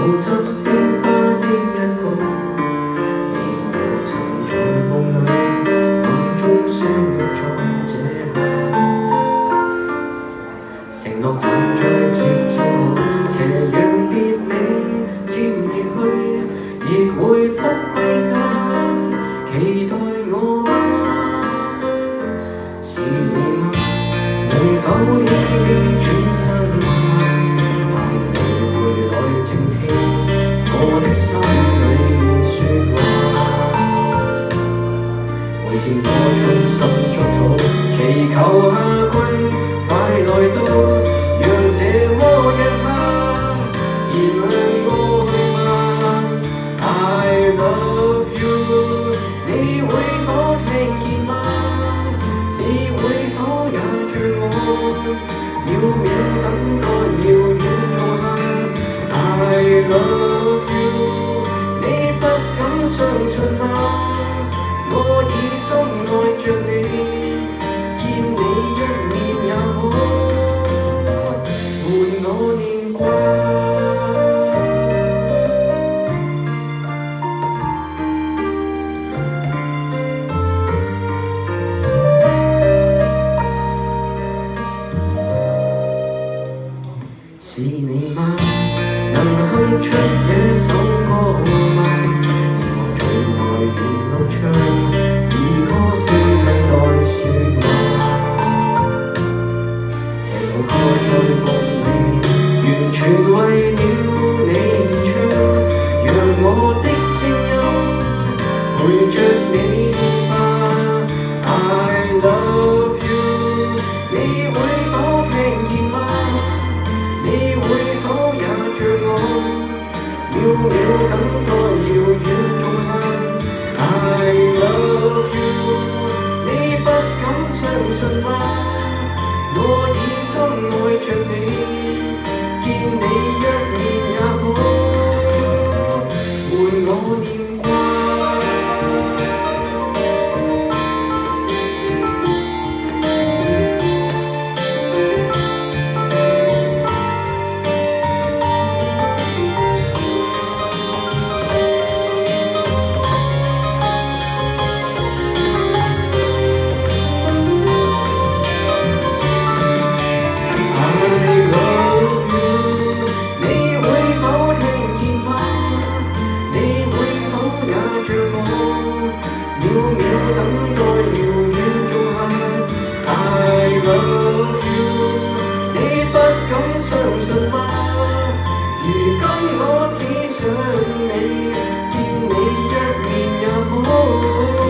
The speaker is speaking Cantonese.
執鮮花的一個，你我曾在夢裏暗中相約在這裏，承諾站在節奏後，斜陽別你漸離去，亦會不歸家，期待我嗎？是你嗎？能否輕輕轉身？我的心裏面說話，每天我衷心祝禱，祈求夏季快來到，讓這麼一刻燃亮愛嗎 ？I love you， 你會否聽見嗎？你會否也像我，秒秒等待遙遠重行 ？I love you。相信嗎？我已深愛着你，見你一面也好，伴我念掛。是你嗎？能哼出這首歌嗎？路唱，以歌聲替代説話。這首歌在夢裏完全為了你而唱，讓我的聲音陪着你吧。I love you， 你會否聽見嗎？你會否也像我，秒秒等待遙遠重行。I love you， 你不敢相信嗎？我已深愛着你，見你一面也好，伴我念掛。秒秒等待遙遠縱行 I love you， 你不敢相信嗎？如今我只想你，見你一面也好。